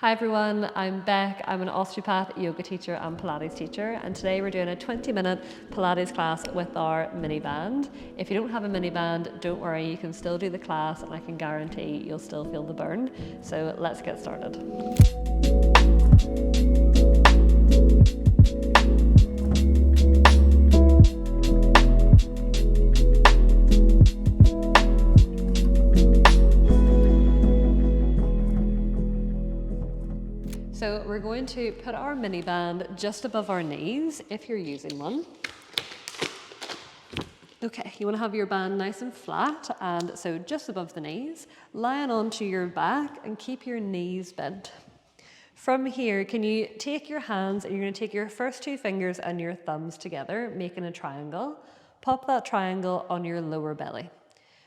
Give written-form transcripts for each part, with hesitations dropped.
Hi everyone, I'm Bec. I'm an osteopath, yoga teacher and Pilates teacher, and today we're doing a 20-minute Pilates class with our mini band. If you don't have a mini band, don't worry, you can still do the class and I can guarantee you'll still feel the burn. So let's get started. So we're going to put our mini band just above our knees if you're using one. Okay, you want to have your band nice and flat, and so just above the knees, lying onto your back and keep your knees bent. From here, can you take your hands and you're going to take your first two fingers and your thumbs together, making a triangle. Pop that triangle on your lower belly.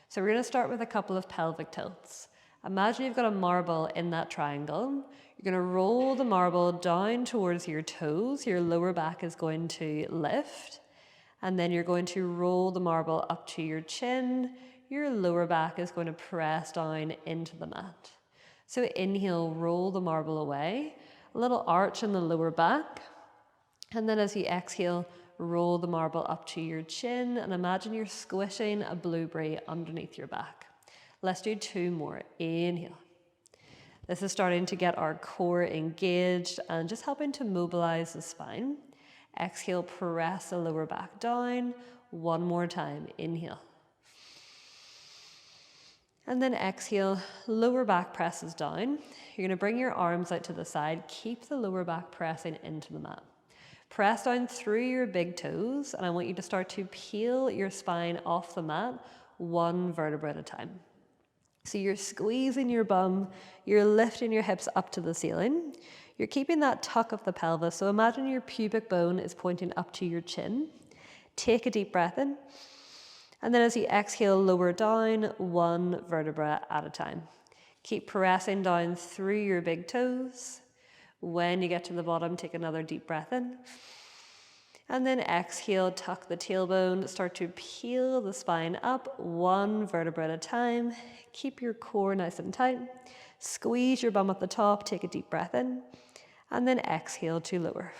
So we're going to start with a couple of pelvic tilts. Imagine you've got a marble in that triangle. You're going to roll the marble down towards your toes. Your lower back is going to lift. And then you're going to roll the marble up to your chin. Your lower back is going to press down into the mat. So inhale, roll the marble away. A little arch in the lower back. And then as you exhale, roll the marble up to your chin and imagine you're squishing a blueberry underneath your back. Let's do two more. Inhale. This is starting to get our core engaged and just helping to mobilize the spine. Exhale, press the lower back down. One more time. Inhale. And then exhale, lower back presses down. You're going to bring your arms out to the side. Keep the lower back pressing into the mat. Press down through your big toes, and I want you to start to peel your spine off the mat, one vertebra at a time. So you're squeezing your bum, you're lifting your hips up to the ceiling. You're keeping that tuck of the pelvis, so imagine your pubic bone is pointing up to your chin. Take a deep breath in, and then as you exhale, lower down one vertebra at a time. Keep pressing down through your big toes. When you get to the bottom, take another deep breath in. And then exhale, tuck the tailbone, start to peel the spine up, one vertebra at a time. Keep your core nice and tight. Squeeze your bum at the top, take a deep breath in. And then exhale to lower.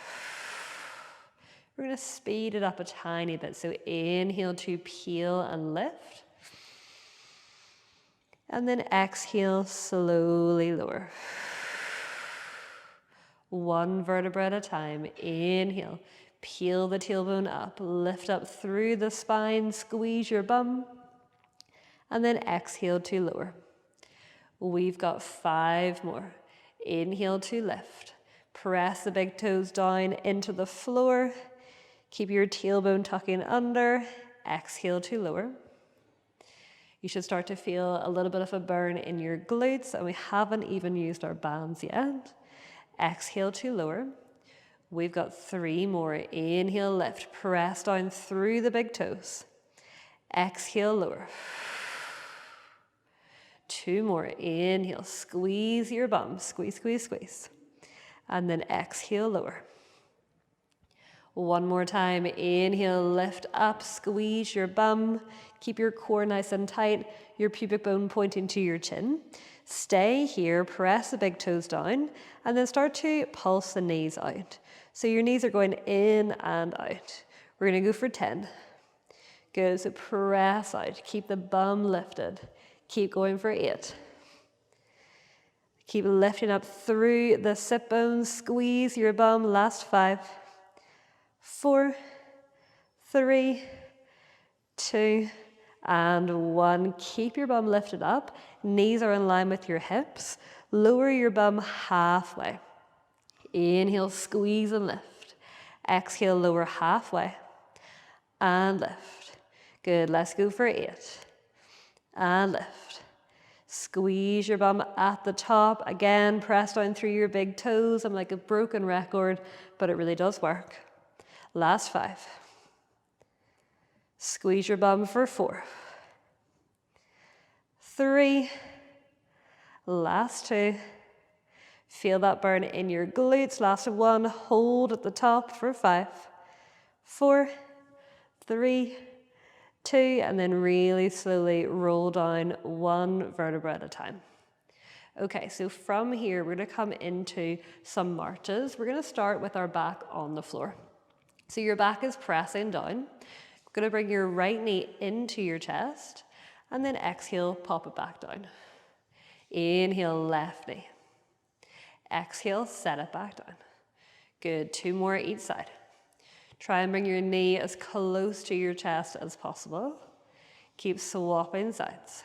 We're going to speed it up a tiny bit. So inhale to peel and lift. And then exhale, slowly lower. One vertebra at a time. Inhale. Peel the tailbone up. Lift up through the spine. Squeeze your bum. And then exhale to lower. We've got 5 more. Inhale to lift. Press the big toes down into the floor. Keep your tailbone tucking under. Exhale to lower. You should start to feel a little bit of a burn in your glutes, and we haven't even used our bands yet. Exhale to lower. We've got 3 more. Inhale, lift. Press down through the big toes. Exhale, lower. 2 more. Inhale, squeeze your bum. Squeeze, squeeze, squeeze. And then exhale, lower. One more time. Inhale, lift up, squeeze your bum. Keep your core nice and tight. Your pubic bone pointing to your chin. Stay here, press the big toes down, and then start to pulse the knees out. So your knees are going in and out. We're going to go for 10. Good, so press out. Keep the bum lifted. Keep going for 8. Keep lifting up through the sit bones. Squeeze your bum. Last 5. 4, 3, 2, and 1. Keep your bum lifted up. Knees are in line with your hips. Lower your bum halfway. Inhale, squeeze and lift. Exhale, lower halfway. And lift. Good, let's go for 8. And lift. Squeeze your bum at the top. Again, press down through your big toes. I'm like a broken record, but it really does work. Last 5. Squeeze your bum for 4. 3. Last 2. Feel that burn in your glutes. Last 1. Hold at the top for 5. 4. 3. 2. And then really slowly roll down one vertebra at a time. Okay, so from here, we're gonna come into some marches. We're gonna start with our back on the floor. So your back is pressing down. We're gonna bring your right knee into your chest, and then exhale, pop it back down. Inhale, left knee. Exhale, set it back down. Good, 2 more each side. Try and bring your knee as close to your chest as possible. Keep swapping sides.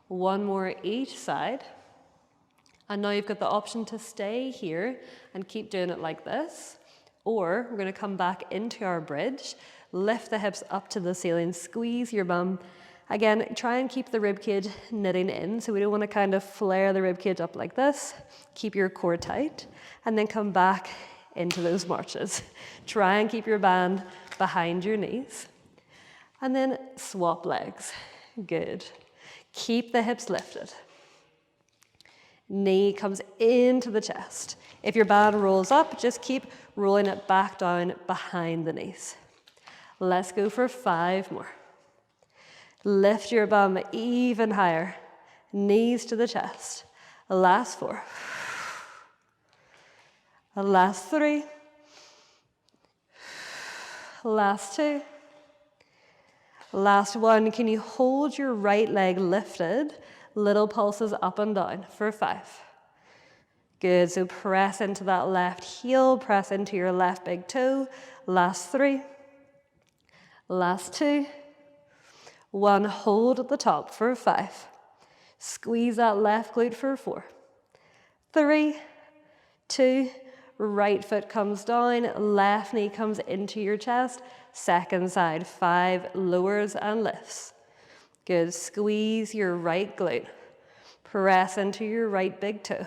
1 more each side. And now you've got the option to stay here and keep doing it like this. Or we're gonna come back into our bridge, lift the hips up to the ceiling, squeeze your bum. Again, try and keep the ribcage knitting in, so we don't wanna kind of flare the ribcage up like this. Keep your core tight, and then come back into those marches. Try and keep your band behind your knees. And then swap legs. Good. Keep the hips lifted. Knee comes into the chest. If your band rolls up, just keep rolling it back down behind the knees. Let's go for 5 more. Lift your bum even higher. Knees to the chest. Last 4. Last 3. Last 2. Last 1. Can you hold your right leg lifted? Little pulses up and down for 5. Good, so press into that left heel, press into your left big toe. Last 3. Last 2. 1, hold at the top for 5. Squeeze that left glute for 4. 3, 2, right foot comes down, left knee comes into your chest. Second side, 5, lowers and lifts. Good, squeeze your right glute. Press into your right big toe.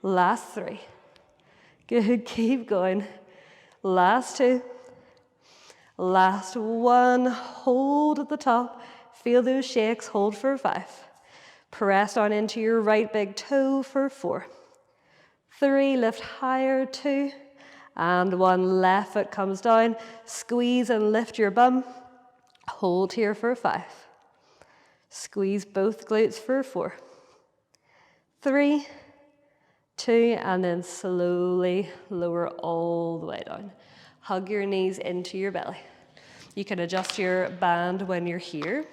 Last 3. Good, keep going. Last 2. Last 1, hold at the top. Feel those shakes, hold for 5. Press on into your right big toe for 4. 3, lift higher, 2. And 1, left foot comes down. Squeeze and lift your bum. Hold here for 5. Squeeze both glutes for 4. 3, 2, and then slowly lower all the way down. Hug your knees into your belly. You can adjust your band when you're here.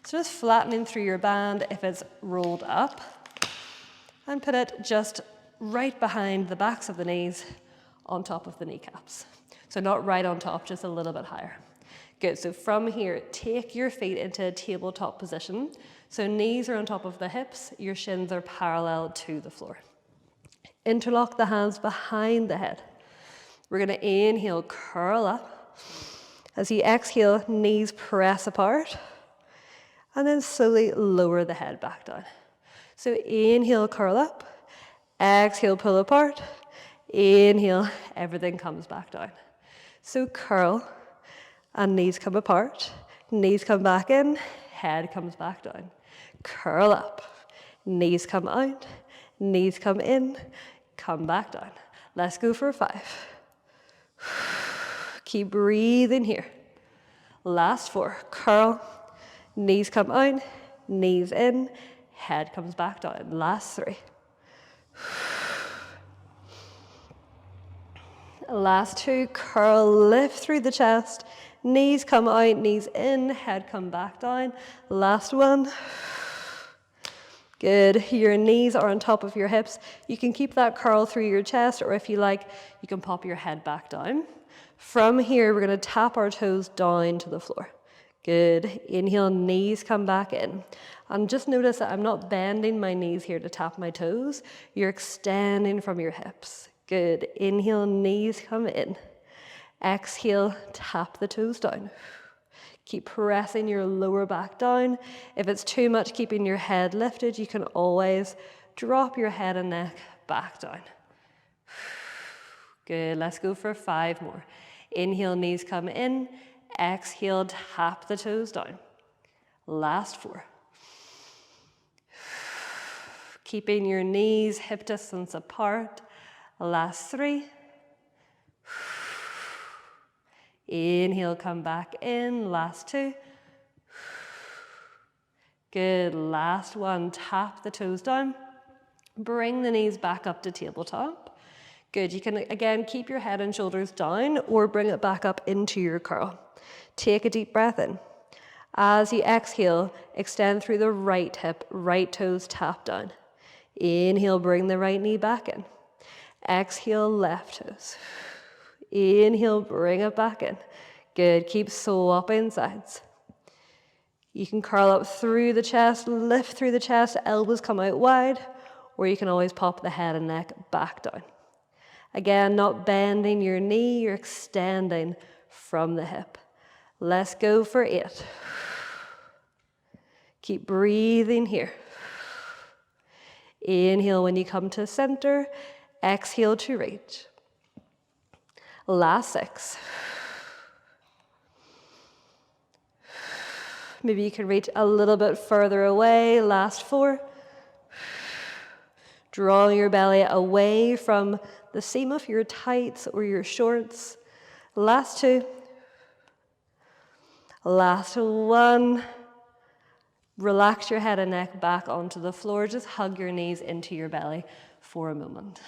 So just flattening through your band if it's rolled up, and put it just right behind the backs of the knees on top of the kneecaps. So not right on top, just a little bit higher. Good, so from here, take your feet into a tabletop position. So knees are on top of the hips, your shins are parallel to the floor. Interlock the hands behind the head. We're gonna inhale, curl up. As you exhale, knees press apart. And then slowly lower the head back down. So inhale, curl up. Exhale, pull apart. Inhale, everything comes back down. So curl, and knees come apart. Knees come back in, head comes back down. Curl up, knees come out, knees come in, come back down. Let's go for 5. Keep breathing here. Last 4, curl, knees come out, knees in, head comes back down. Last 3. Last 2, curl, lift through the chest, knees come out, knees in, head come back down. Last 1. Good, your knees are on top of your hips. You can keep that curl through your chest, or if you like, you can pop your head back down. From here, we're gonna tap our toes down to the floor. Good, inhale, knees come back in. And just notice that I'm not bending my knees here to tap my toes. You're extending from your hips. Good, inhale, knees come in. Exhale, tap the toes down. Keep pressing your lower back down. If it's too much keeping your head lifted, you can always drop your head and neck back down. Good, let's go for 5 more. Inhale, knees come in. Exhale, tap the toes down. Last 4. Keeping your knees hip distance apart. Last 3. Inhale, come back in. Last 2. Good, last one, tap the toes down. Bring the knees back up to tabletop. Good, you can again keep your head and shoulders down or bring it back up into your curl. Take a deep breath in. As you exhale, extend through the right hip, right toes tap down. Inhale, bring the right knee back in. Exhale, left toes. Inhale, bring it back in. Good, keep swapping sides. You can curl up through the chest, lift through the chest, elbows come out wide, or you can always pop the head and neck back down. Again, not bending your knee, you're extending from the hip. Let's go for 8. Keep breathing here. Inhale when you come to center, exhale to reach. Last 6. Maybe you can reach a little bit further away. Last 4. Draw your belly away from the seam of your tights or your shorts. Last 2. Last 1. Relax your head and neck back onto the floor. Just hug your knees into your belly for a moment.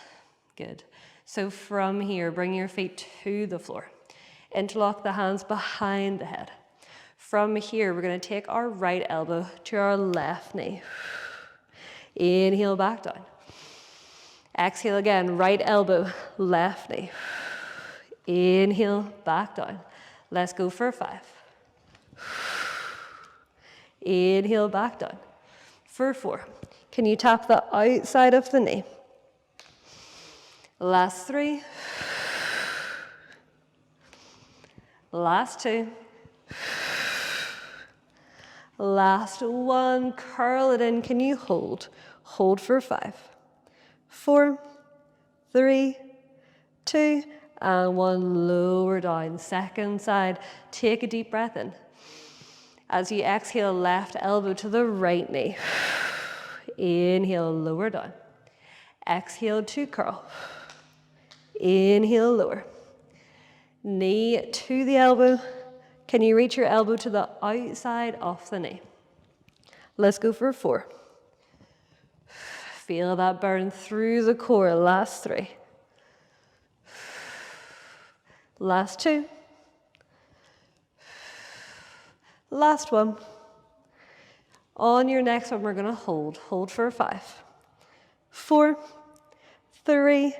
Good. So from here, bring your feet to the floor. Interlock the hands behind the head. From here, we're going to take our right elbow to our left knee. Inhale, back down. Exhale again, right elbow, left knee. Inhale, back down. Let's go for 5. Inhale, back down. For 4. Can you tap the outside of the knee? Last 3. Last 2. Last 1. Curl it in. Can you hold? Hold for 5. 4, 3, 2, and 1. Lower down. Second side. Take a deep breath in. As you exhale, left elbow to the right knee. Inhale, lower down. Exhale to curl. Inhale, lower. Knee to the elbow. Can you reach your elbow to the outside of the knee? Let's go for 4. Feel that burn through the core. Last 3. Last 2. Last 1. On your next one, we're going to hold. Hold for 5. 4, 3,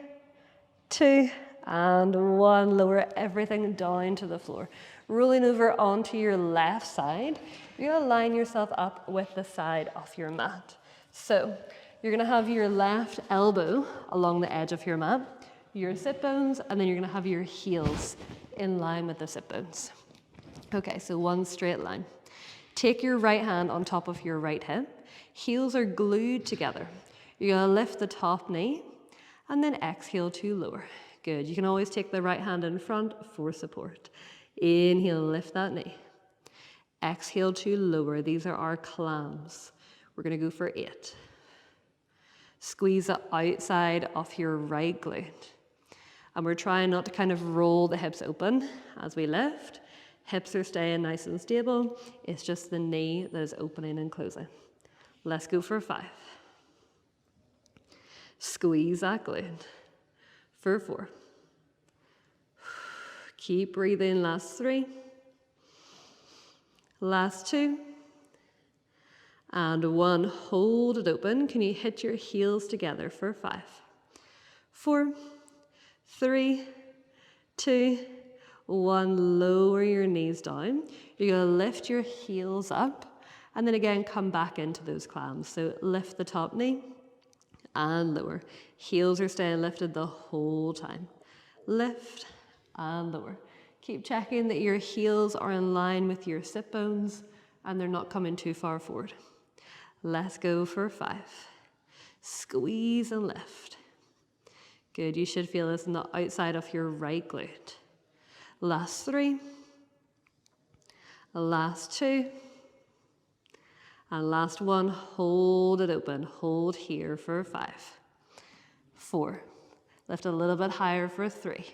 2, and 1. Lower everything down to the floor. Rolling over onto your left side, you're going to line yourself up with the side of your mat. So you're going to have your left elbow along the edge of your mat, your sit bones, and then you're going to have your heels in line with the sit bones. Okay, so one straight line. Take your right hand on top of your right hip. Heels are glued together. You're going to lift the top knee and then exhale to lower. Good. You can always take the right hand in front for support. Inhale, lift that knee. Exhale to lower. These are our clams. We're going to go for 8. Squeeze the outside of your right glute. And we're trying not to kind of roll the hips open as we lift. Hips are staying nice and stable. It's just the knee that is opening and closing. Let's go for 5. Squeeze that glute. For 4. Keep breathing. Last 3. Last 2. And 1. Hold it open. Can you hit your heels together for 5? 4, 3, 2, 1. Lower your knees down. You're going to lift your heels up and then again come back into those clams. So lift the top knee and lower. Heels are staying lifted the whole time. Lift and lower. Keep checking that your heels are in line with your sit bones and they're not coming too far forward. Let's go for 5. Squeeze and lift. Good, you should feel this on the outside of your right glute. Last 3. Last 2. And last 1, hold it open. Hold here for 5. 4. Lift a little bit higher for 3.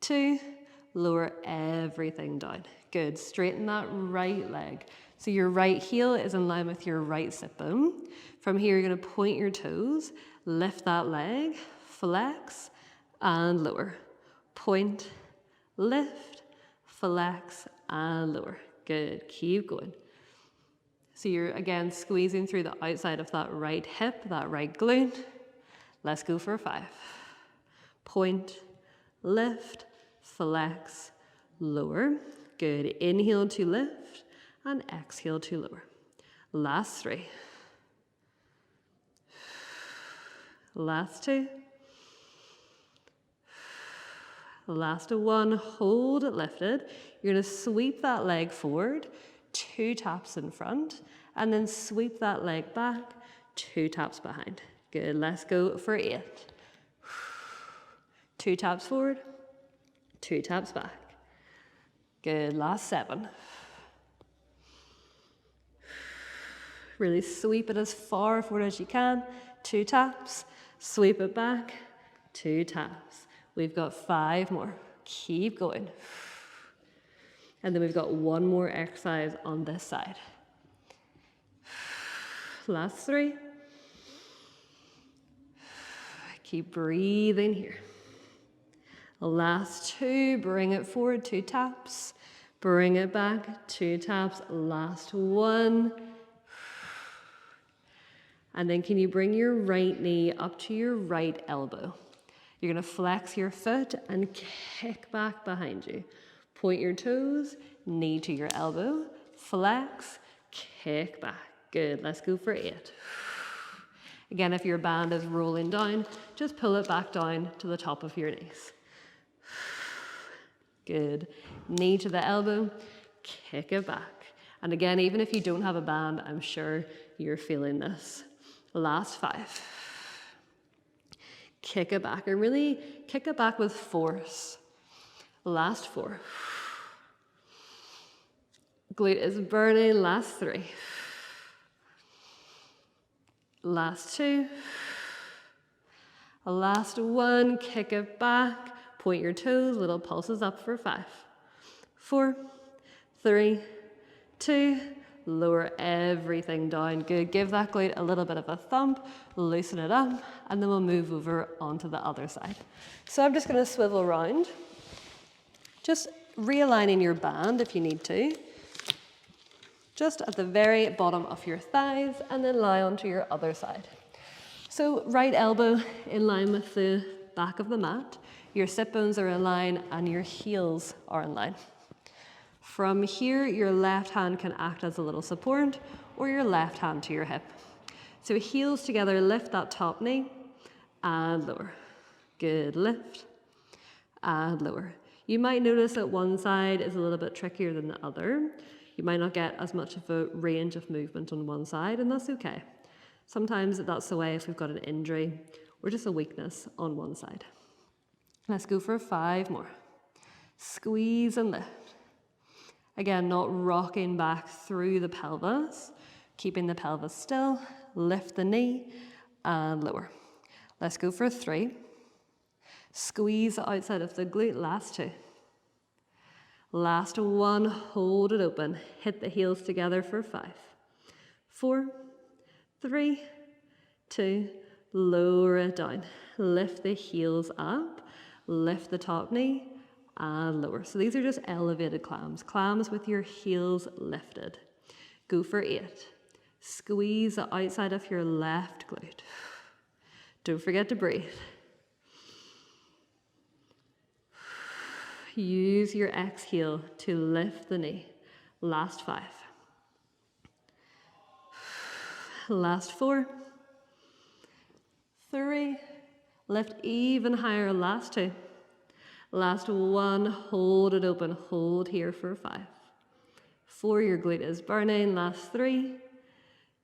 2. Lower everything down. Good. Straighten that right leg. So your right heel is in line with your right sit bone. From here, you're going to point your toes, lift that leg, flex, and lower. Point, lift, flex, and lower. Good, keep going. So you're again squeezing through the outside of that right hip, that right glute. Let's go for 5. Point, lift, flex, lower. Good, inhale to lift and exhale to lower. Last 3. Last 2. Last 1, hold it lifted. You're going to sweep that leg forward, 2 taps in front, and then sweep that leg back, 2 taps behind. Good, let's go for 8. 2 taps forward, 2 taps back. Good, last 7. Really sweep it as far forward as you can, 2 taps, sweep it back, 2 taps. We've got 5 more, keep going. And then we've got 1 more exercise on this side. Last 3. Keep breathing here. Last 2, bring it forward, 2 taps. Bring it back, 2 taps. Last 1. And then can you bring your right knee up to your right elbow? You're going to flex your foot and kick back behind you. Point your toes, knee to your elbow, flex, kick back. Good, let's go for 8. Again, if your band is rolling down, just pull it back down to the top of your knees. Good, knee to the elbow, kick it back. And again, even if you don't have a band, I'm sure you're feeling this. Last 5. Kick it back, and really kick it back with force. Last 4. Glute is burning, last 3. Last 2. Last 1, kick it back, point your toes, little pulses up for 5. 4, 3, 2, lower everything down. Good, give that glute a little bit of a thump, loosen it up, and then we'll move over onto the other side. So I'm just going to swivel around, just realigning your band if you need to, just at the very bottom of your thighs, and then lie onto your other side. So right elbow in line with the back of the mat, your sit bones are in line, and your heels are in line. From here, your left hand can act as a little support, or your left hand to your hip. So heels together, lift that top knee, and lower. Good, lift, and lower. You might notice that one side is a little bit trickier than the other. You might not get as much of a range of movement on one side, and that's okay. Sometimes that's the way if we've got an injury or just a weakness on one side. Let's go for 5 more. Squeeze and lift. Again, not rocking back through the pelvis, keeping the pelvis still, lift the knee and lower. Let's go for 3. Squeeze the outside of the glute, last 2. Last 1, hold it open, hit the heels together for 5. 4, 3, 2, lower it down. Lift the heels up, lift the top knee, and lower. So these are just elevated clams. Clams with your heels lifted. Go for 8. Squeeze the outside of your left glute. Don't forget to breathe. Use your exhale to lift the knee. Last 5. Last 4. 3. Lift even higher, last 2. Last 1, hold it open, hold here for 5. 4, your glute is burning, last 3,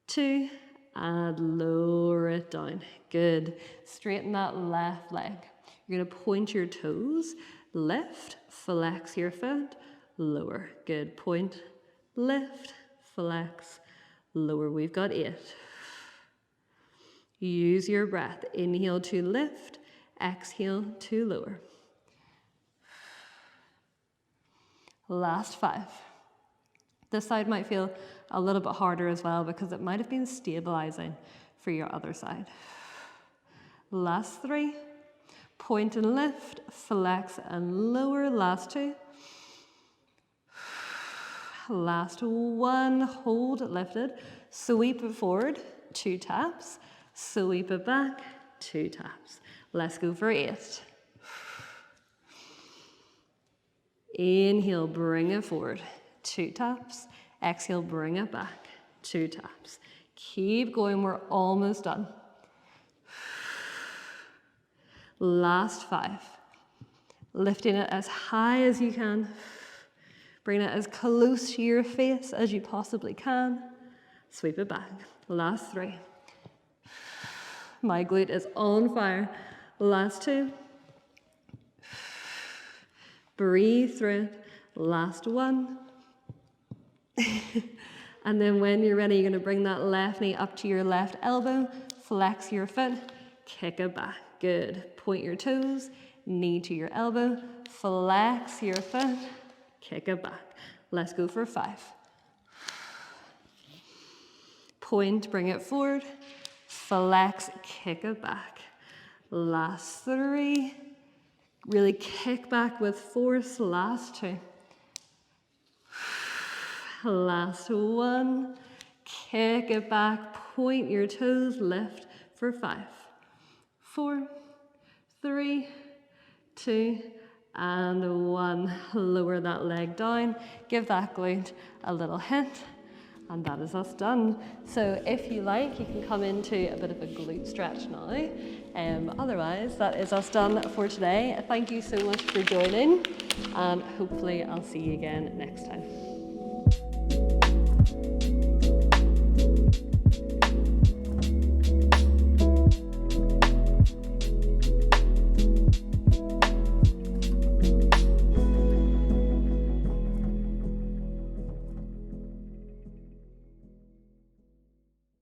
2, and lower it down. Good, straighten that left leg. You're gonna point your toes, lift, flex your foot, lower. Good, point, lift, flex, lower. We've got 8. Use your breath, inhale to lift, exhale to lower. Last 5. This side might feel a little bit harder as well because it might have been stabilizing for your other side. Last 3. Point and lift, flex and lower. Last 2. Last 1, hold it lifted. Sweep it forward, 2 taps. Sweep it back, 2 taps. Let's go for 8. Inhale, bring it forward, 2 taps. Exhale, bring it back, 2 taps. Keep going, we're almost done. Last 5. Lifting it as high as you can. Bring it as close to your face as you possibly can. Sweep it back. Last 3. My glute is on fire. Last 2. Breathe through it. Last 1. And then when you're ready, you're going to bring that left knee up to your left elbow. Flex your foot. Kick it back. Good. Point your toes. Knee to your elbow. Flex your foot. Kick it back. Let's go for 5. Point, bring it forward. Flex, kick it back. Last 3. Really kick back with force. Last 2. Last 1. Kick it back. Point your toes. Lift for 5, 4, 3, 2, and 1. Lower that leg down. Give that glute a little hint. And that is us done. So if you like, you can come into a bit of a glute stretch now. Otherwise, that is us done for today. Thank you so much for joining, and hopefully I'll see you again next time.